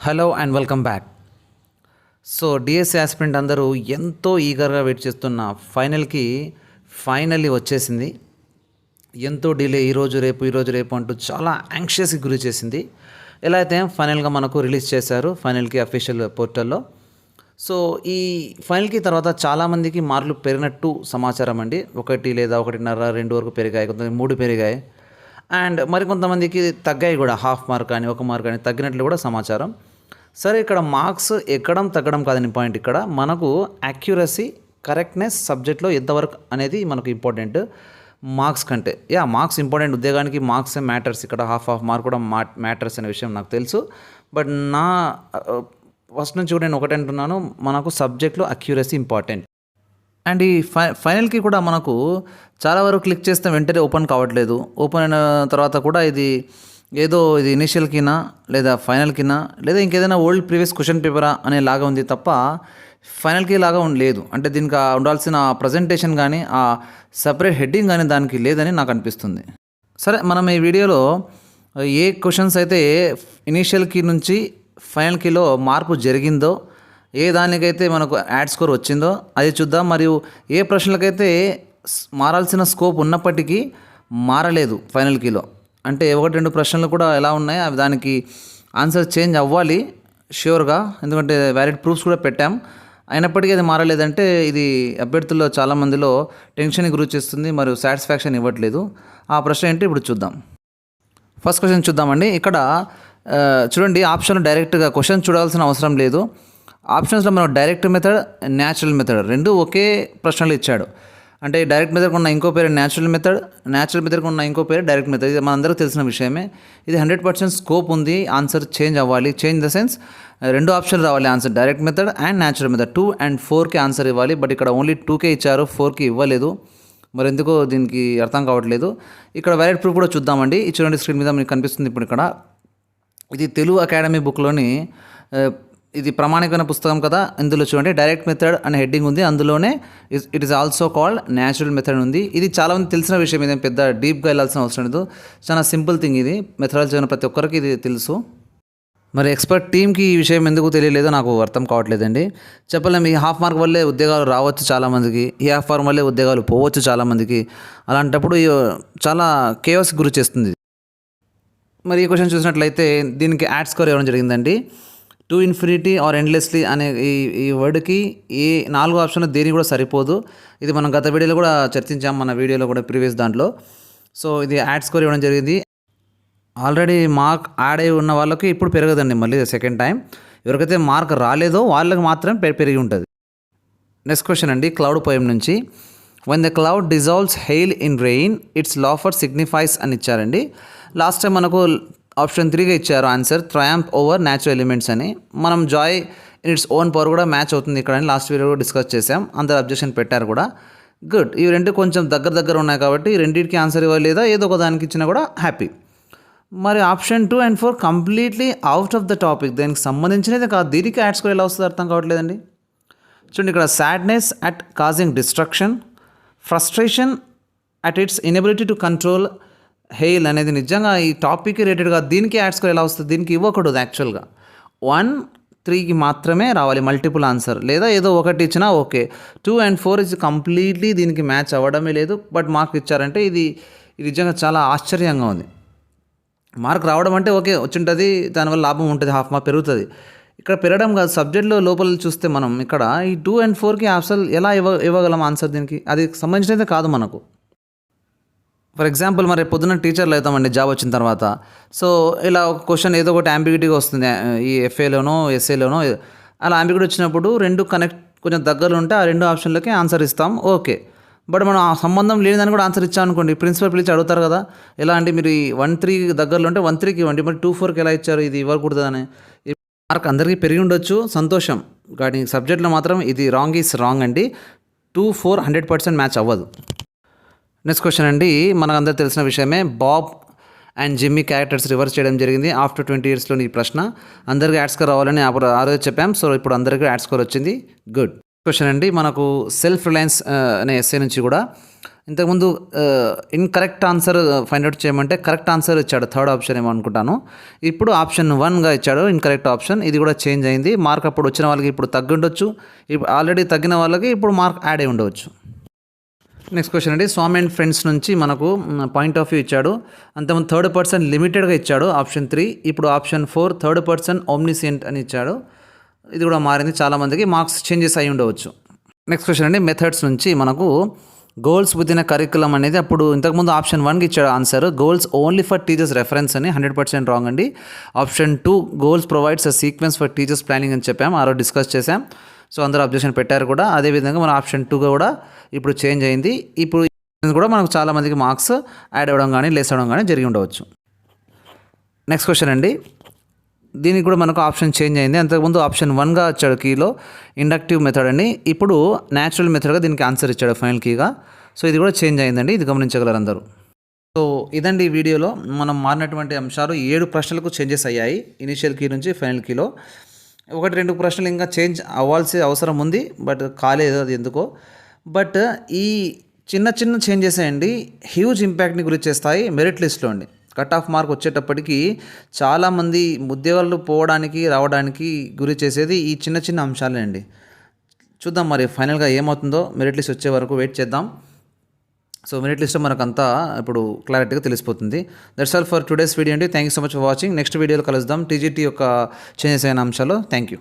Hello and welcome back. So DSC aspirant అందరూ ఎంతో ఈగర్గా wait చేస్తున్న ఫైనల్లీ వచ్చేసింది. ఎంతో డిలే ఈరోజు రేపు అంటూ చాలా యాంగ్షియస్కి గురి చేసింది. ఎలా అయితే ఫైనల్గా మనకు రిలీజ్ చేశారు ఫైనల్కి అఫీషియల్ పోర్టల్లో. సో ఈ ఫైనల్కి తర్వాత చాలామందికి మార్కులు పెరిగినట్టు సమాచారం అండి. 1 లేదా 1.5 2 వరకు పెరిగాయి, కొంతమంది 3 పెరిగాయి అండ్ మరికొంతమందికి తగ్గాయి కూడా, హాఫ్ మార్క్ కానీ 1 మార్క్ కానీ తగ్గినట్లు కూడా సమాచారం. సరే, ఇక్కడ మార్క్స్ ఎక్కడం తగ్గడం కాదని పాయింట్. ఇక్కడ మనకు యాక్యురసీ, కరెక్ట్నెస్ సబ్జెక్ట్లో ఎంతవరకు అనేది మనకు ఇంపార్టెంట్ మార్క్స్ కంటే. మార్క్స్ ఇంపార్టెంట్, ఉద్యోగానికి మార్క్స్ మ్యాటర్స్. ఇక్కడ హాఫ్ మార్క్ కూడా మ్యాటర్స్ అనే విషయం నాకు తెలుసు. బట్ నా ఫస్ట్ నుంచి కూడా నేను ఒకటే అంటున్నాను, మనకు సబ్జెక్ట్లో అక్యురసీ ఇంపార్టెంట్. అండ్ ఈ ఫైనల్కి కూడా మనకు చాలా వరకు క్లిక్ చేస్తే వెంటనే ఓపెన్ కావట్లేదు. ఓపెన్ అయిన తర్వాత కూడా ఇది ఇనిషియల్కినా లేదా ఫైనల్కినా లేదా ఇంకేదైనా ఓల్డ్ ప్రీవియస్ క్వశ్చన్ పేపరా అనే లాగా ఉంది తప్ప ఫైనల్కి లాగా లేదు. అంటే దీనికి ఉండాల్సిన ప్రజెంటేషన్ కానీ ఆ సపరేట్ హెడ్డింగ్ కానీ దానికి లేదని నాకు అనిపిస్తుంది. సరే, మనం ఈ వీడియోలో ఏ క్వశ్చన్స్ అయితే ఇనీషియల్కి నుంచి ఫైనల్కిలో మార్పు జరిగిందో, ఏ దానికైతే మనకు యాడ్ స్కోర్ వచ్చిందో అది చూద్దాం. మరియు ఏ ప్రశ్నలకైతే మారాల్సిన స్కోప్ ఉన్నప్పటికీ మారలేదు ఫైనల్కిలో, అంటే 1-2 ప్రశ్నలు కూడా ఎలా ఉన్నాయి అవి దానికి ఆన్సర్ చేంజ్ అవ్వాలి ష్యూర్గా, ఎందుకంటే వ్యాలిడ్ ప్రూఫ్స్ కూడా పెట్టాం. అయినప్పటికీ అది మారలేదంటే ఇది అభ్యర్థుల్లో చాలామందిలో టెన్షన్కి గురి చేస్తుంది మరియు సాటిస్ఫాక్షన్ ఇవ్వట్లేదు. ఆ ప్రశ్న ఏంటి ఇప్పుడు చూద్దాం. ఫస్ట్ క్వశ్చన్ చూద్దామండి. ఇక్కడ చూడండి, ఆప్షన్లో డైరెక్ట్గా క్వశ్చన్ చూడాల్సిన అవసరం లేదు. ఆప్షన్స్లో మనం డైరెక్ట్ మెథడ్, న్యాచురల్ మెథడ్ రెండు ఒకే ప్రశ్నలు ఇచ్చాడు. అంటే డైరెక్ట్ మెథడ్కి ఉన్న ఇంకో పేరు న్యాచురల్ మెథడ్కి ఉన్న ఇంకో పేరు డైరెక్ట్ మెథడ్. ఇది మనందరికీ తెలిసిన విషయమే. ఇది 100% స్కోప్ ఉంది, ఆన్సర్ చేంజ్ అవ్వాలి. చేంజ్ ద సెన్స్ 2 ఆప్షన్లు రావాలి answer, direct method and natural method. 2 and 4కి ఆన్సర్ ఇవ్వాలి. బట్ ఇక్కడ ఓన్లీ 2కే ఇచ్చారు, 4కి ఇవ్వలేదు. మరి ఎందుకో దీనికి అర్థం కావట్లేదు. ఇక్కడ వ్యాలిడ్ ప్రూఫ్ కూడా చూద్దామండి. ఈ చూడండి, స్క్రీన్ మీద మీకు కనిపిస్తుంది ఇప్పుడు. ఇక్కడ ఇది తెలుగు అకాడమీ బుక్లోని ఇది ప్రామాణికమైన పుస్తకం కదా. ఇందులో చూడండి డైరెక్ట్ మెథడ్ అనే హెడ్డింగ్ ఉంది, అందులోనే it is also called natural method ఉంది. ఇది చాలామంది తెలిసిన విషయం, ఇదేం పెద్ద డీప్గా వెళ్ళాల్సిన అవసరం లేదు, చాలా సింపుల్ థింగ్. ఇది మెథడాలజీ అయిన ప్రతి ఒక్కరికి ఇది తెలుసు. మరి ఎక్స్పర్ట్ టీమ్కి ఈ విషయం ఎందుకు తెలియలేదో నాకు అర్థం కావట్లేదండి. చెప్పలేము, ఈ హాఫ్ మార్క్ వల్లే ఉద్యోగాలు రావచ్చు చాలామందికి, ఈ హాఫ్ మార్క్ వల్లే ఉద్యోగాలు పోవచ్చు చాలామందికి. అలాంటప్పుడు చాలా కేయోస్కి గురి చేస్తుంది. మరి ఈ క్వశ్చన్ చూసినట్లయితే దీనికి యాడ్ స్కోర్ ఇవ్వడం జరిగిందండి. టు ఇన్ఫినిటీ ఆర్ ఎండ్లెస్లీ అనే ఈ వర్డ్కి ఏ 4 ఆప్షన్ దేనికి కూడా సరిపోదు. ఇది మనం గత వీడియోలో కూడా చర్చించాం, మన వీడియోలో కూడా ప్రీవియస్ దాంట్లో. సో ఇది యాడ్ స్కోర్ ఇవ్వడం జరిగింది. ఆల్రెడీ మార్క్ యాడ్ అయి ఉన్న వాళ్ళకి ఇప్పుడు పెరగదండి మళ్ళీ సెకండ్ టైం. ఎవరికైతే మార్క్ రాలేదో వాళ్ళకి మాత్రం పెరిగి ఉంటుంది. నెక్స్ట్ క్వశ్చన్ అండి, క్లౌడ్ పోయం నుంచి. when the cloud dissolves hail in rain its laughter signifies అని ఇచ్చారండి. లాస్ట్ టైం మనకు ఆప్షన్ 3గా ఇచ్చారు answer, triumph over natural elements అని. మనం Joy in its own power కూడా మ్యాచ్ అవుతుంది ఇక్కడ అని లాస్ట్ వీడియో కూడా డిస్కస్ చేసాం, అందరు అబ్జెక్షన్ పెట్టారు కూడా. గుడ్, ఈ రెండు కొంచెం దగ్గర ఉన్నాయి కాబట్టి రెండింటికి ఆన్సర్ ఇవ్వలేదా, ఏదో ఒక దానికి ఇచ్చినా కూడా హ్యాపీ. మరి option 2 and 4 completely out of the topic, దానికి సంబంధించినది కాదు. దీనికి యాడ్ స్కోర్ ఎలా వస్తుందో అర్థం కావట్లేదండి. చూడండి, ఇక్కడ sadness at causing destruction, frustration at its inability to control hail అనేది నిజంగా ఈ టాపిక్కి రిలేటెడ్గా దీనికి యాడ్ స్కోర్ ఎలా వస్తుంది, దీనికి ఇవ్వకూడదు. యాక్చువల్గా 1, 3కి మాత్రమే రావాలి మల్టిపుల్ ఆన్సర్, లేదా ఏదో ఒకటి ఇచ్చినా ఓకే. 2 and 4 ఇది కంప్లీట్లీ దీనికి మ్యాచ్ అవ్వడమే లేదు, బట్ మార్క్ ఇచ్చారంటే ఇది నిజంగా చాలా ఆశ్చర్యంగా ఉంది. మార్క్ రావడం అంటే ఓకే వచ్చింటుంది, దానివల్ల లాభం ఉంటుంది, హాఫ్ మార్క్ పెరుగుతుంది. ఇక్కడ పెరగడం కాదు, సబ్జెక్ట్లో లోపల చూస్తే మనం ఇక్కడ ఈ 2 and 4కి అసలు ఎలా ఇవ్వగలం ఆన్సర్, దీనికి అది సంబంధించినదే కాదు మనకు. ఫర్ ఎగ్జాంపుల్, మరి పొద్దున్న టీచర్లు అవుతామండి జాబ్ వచ్చిన తర్వాత. సో ఇలా ఒక క్వశ్చన్ ఏదో ఒకటి అంబిగ్యూటీగా వస్తుంది, ఈ ఎఫ్ఏలోనో ఎస్ఏలోనో అలా అంబిగ్యూటీ వచ్చినప్పుడు 2 కనెక్ట్ కొంచెం దగ్గరలో ఉంటే ఆ 2 ఆప్షన్లకి ఆన్సర్ ఇస్తాం ఓకే. బట్ మనం ఆ సంబంధం లేనిదని కూడా ఆన్సర్ ఇచ్చాం అనుకోండి, ప్రిన్సిపల్ పిలిచి అడుగుతారు కదా, ఎలా అంటే మీరు ఈ 1-3 దగ్గరలో ఉంటే 1-3కి ఇవ్వండి, మరి 2-4కి ఎలా ఇచ్చారు, ఇది ఇవ్వకూడదని. మార్క్ అందరికీ పెరిగి ఉండొచ్చు, సంతోషం, కానీ సబ్జెక్ట్లో మాత్రం ఇది రాంగ్ ఈస్ రాంగ్ అండి. 2-4 100% మ్యాచ్ అవ్వదు. నెక్స్ట్ క్వశ్చన్ అండి, మనకందరూ తెలిసిన విషయమే, Bob and Jimmy characters reverse చేయడం జరిగింది ఆఫ్టర్ 20 yearsలోని ఈ ప్రశ్న. అందరికీ యాడ్ స్కోర్ రావాలని ఆ రోజు చెప్పాం, సో ఇప్పుడు అందరికీ యాడ్ స్కోర్ వచ్చింది. గుడ్ క్వశ్చన్ అండి, మనకు సెల్ఫ్ రిలయన్స్ అనే ఎస్సే నుంచి కూడా ఇంతకుముందు ఇన్కరెక్ట్ ఆన్సర్ ఫైండ్ అవుట్ చేయమంటే కరెక్ట్ ఆన్సర్ ఇచ్చాడు, థర్డ్ ఆప్షన్ ఏమో అనుకుంటాను. ఇప్పుడు ఆప్షన్ 1గా ఇచ్చాడు ఇన్కరెక్ట్ ఆప్షన్. ఇది కూడా చేంజ్ అయింది. మార్క్ అప్పుడు వచ్చిన వాళ్ళకి ఇప్పుడు తగ్గి ఉండొచ్చు, ఇప్పుడు ఆల్రెడీ తగ్గిన వాళ్ళకి ఇప్పుడు మార్క్ యాడ్ అయి ఉండవచ్చు. నెక్స్ట్ క్వశ్చన్ అండి, స్వామి అండ్ ఫ్రెండ్స్ నుంచి మనకు పాయింట్ ఆఫ్ వ్యూ ఇచ్చాడు. అంతకుముందు థర్డ్ పర్సన్ లిమిటెడ్గా ఇచ్చాడు ఆప్షన్ 3. ఇప్పుడు ఆప్షన్ 4 థర్డ్ పర్సన్ ఓమ్నిసియంట్ అని ఇచ్చాడు. ఇది కూడా మారింది, చాలామందికి మార్క్స్ చేంజెస్ అయి ఉండవచ్చు. నెక్స్ట్ క్వశ్చన్ అండి, మెథడ్స్ నుంచి మనకు గోల్స్ విత్ ఇన్ కరికులం అనేది అప్పుడు ఇంతకుముందు ఆప్షన్ 1కి ఇచ్చాడు answer. Goals only for teachers reference అని 100% రాంగ్ అండి. Option 2 goals provides a sequence for teachers planning అని చెప్పాం, ఆ రోజు డిస్కస్ చేసాం. సో అందరూ అబ్జెక్షన్ పెట్టారు కూడా. అదేవిధంగా మన ఆప్షన్ 2 కూడా ఇప్పుడు చేంజ్ అయింది. ఇప్పుడు కూడా మనకు చాలామందికి మార్క్స్ యాడ్ అవ్వడం కానీ లెస్ అవ్వడం కానీ జరిగి ఉండవచ్చు. నెక్స్ట్ క్వశ్చన్ అండి, దీనికి కూడా మనకు ఆప్షన్ చేంజ్ అయింది. అంతకుముందు ఆప్షన్ 1గా ఇచ్చాడు కీలో ఇండక్టివ్ మెథడ్ అండి, ఇప్పుడు న్యాచురల్ మెథడ్గా దీనికి ఆన్సర్ ఇచ్చాడు ఫైనల్ కీగా. సో ఇది కూడా చేంజ్ అయిందండి, ఇది గమనించగలరు అందరూ. సో ఇదండి ఈ వీడియోలో మనం మారినటువంటి అంశాలు. 7 ప్రశ్నలకు చేంజెస్ అయ్యాయి ఇనిషియల్ కీ నుంచి ఫైనల్ కీలో. 1-2 ప్రశ్నలు ఇంకా చేంజ్ అవ్వాల్సిన అవసరం ఉంది, బట్ కాలేదు అది ఎందుకో. బట్ ఈ చిన్న చిన్న చేంజెస్ అండి హ్యూజ్ ఇంపాక్ట్ని గురి చేస్తాయి మెరిట్ లిస్ట్లో అండి. కట్ ఆఫ్ మార్క్ వచ్చేటప్పటికి చాలామంది ఉద్యోగాలు పోవడానికి రావడానికి గురి చేసేది ఈ చిన్న చిన్న అంశాలే అండి. చూద్దాం మరి ఫైనల్గా ఏమవుతుందో, మెరిట్ లిస్ట్ వచ్చే వరకు వెయిట్ చేద్దాం. సో మెరిట్ లిస్ట్లో మనకు అంతా ఇప్పుడు క్లారిటీగా తెలిసిపోతుంది. That's all for today's video అండి. Thank you so much for watching. Next వీడియోలో కలుద్దాం టీజీటీ యొక్క చేంజెస్ అయిన అంశాలు. Thank you.